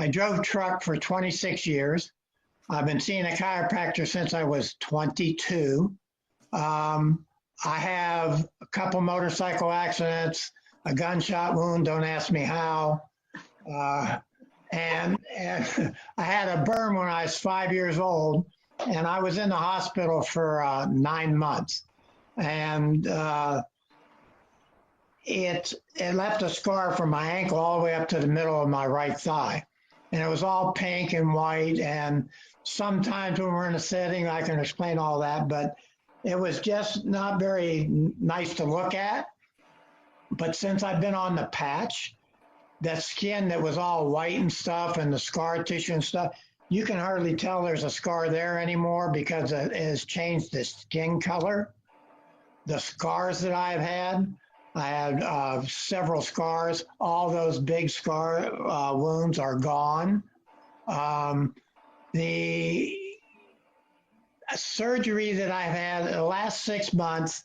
I drove truck for 26 years. I've been seeing a chiropractor since I was 22. I have a couple motorcycle accidents, a gunshot wound, don't ask me how. And I had a burn when I was 5 years old, and I was in the hospital for 9 months. And it left a scar from my ankle all the way up to the middle of my right thigh. And it was all pink and white. And sometimes when we're in a setting, I can explain all that, but it was just not very nice to look at. But since I've been on the patch, that skin that was all white and stuff and the scar tissue and stuff, you can hardly tell there's a scar there anymore because it has changed the skin color. The scars that I've had, I had several scars. All those big scar wounds are gone. The surgery that I've had the last 6 months,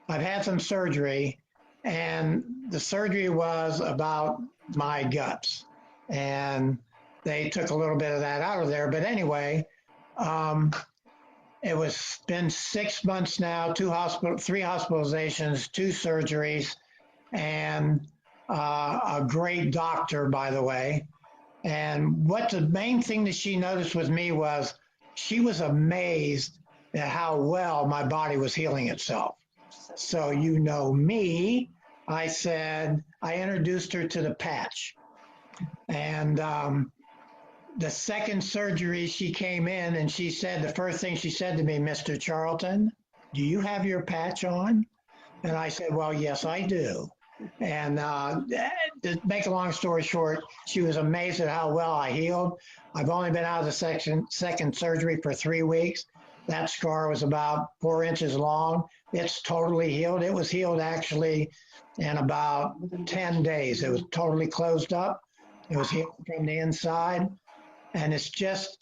I've had some surgery, and the surgery was about my guts. And they took a little bit of that out of there. But anyway, it was been 6 months now, 3 hospitalizations, 2 surgeries, and a great doctor, by the way. And what the main thing that she noticed with me was she was amazed at how well my body was healing itself. So you know me, I introduced her to the patch. And the second surgery, she came in and she said, the first thing she said to me, "Mr. Charlton, do you have your patch on?" And I said, "Well, yes, I do." And to make a long story short, she was amazed at how well I healed. I've only been out of the second surgery for 3 weeks. That scar was about 4 inches long. It's totally healed. It was healed actually in about 10 days. It was totally closed up. It was healed from the inside. And it's just,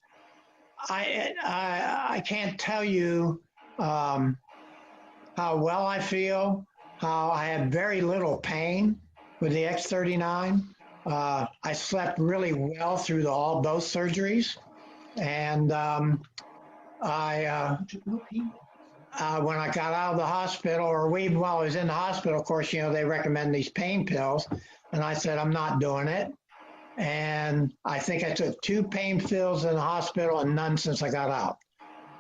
I can't tell you how well I feel, how I have very little pain with the X39. I slept really well through both surgeries. And when I got out of the hospital, or even while I was in the hospital, of course, you know, they recommend these pain pills. And I said, I'm not doing it. And I think I took 2 pain pills in the hospital and none since I got out.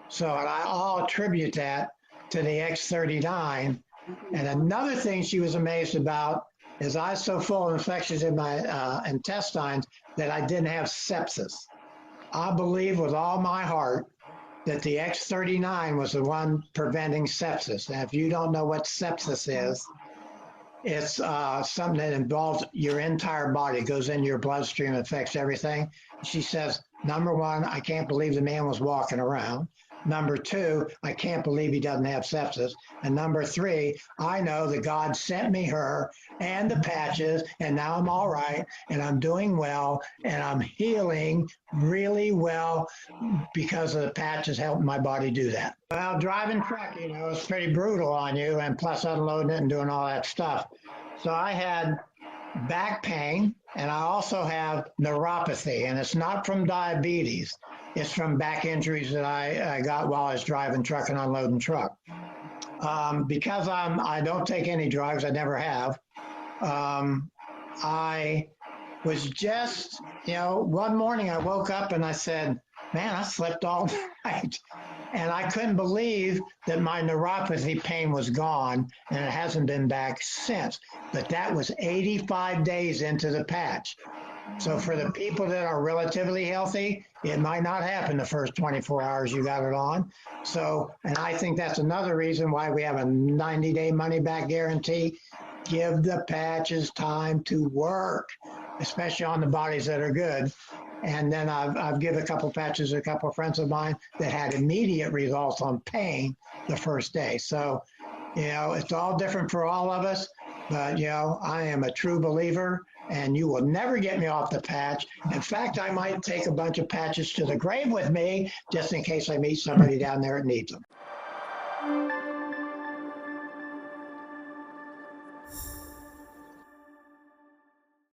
So I all attribute that to the X39. And another thing she was amazed about is I was so full of infections in my intestines that I didn't have sepsis. I believe with all my heart that the X39 was the one preventing sepsis. And if you don't know what sepsis is, it's something that involves your entire body, goes in your bloodstream, affects everything. She says, number one, I can't believe the man was walking around. Number 2, I can't believe he doesn't have sepsis. And number 3, I know that God sent me her and the patches, and now I'm all right, and I'm doing well, and I'm healing really well because of the patches helping my body do that. Well, driving truck, you know, it's pretty brutal on you, and plus unloading it and doing all that stuff. So I had back pain, and I also have neuropathy, and it's not from diabetes. It's from back injuries that I got while I was driving truck and unloading truck. Because I don't take any drugs, I never have. I was just, you know, one morning I woke up and I said, man, I slept all night. And I couldn't believe that my neuropathy pain was gone, and it hasn't been back since. But that was 85 days into the patch. So for the people that are relatively healthy, it might not happen the first 24 hours you got it on. So, and I think that's another reason why we have a 90-day money-back guarantee. Give the patches time to work, especially on the bodies that are good. And then I've given a couple patches to a couple of friends of mine that had immediate results on pain the first day. So, you know, it's all different for all of us. But, you know, I am a true believer, and you will never get me off the patch. In fact, I might take a bunch of patches to the grave with me just in case I meet somebody down there that needs them.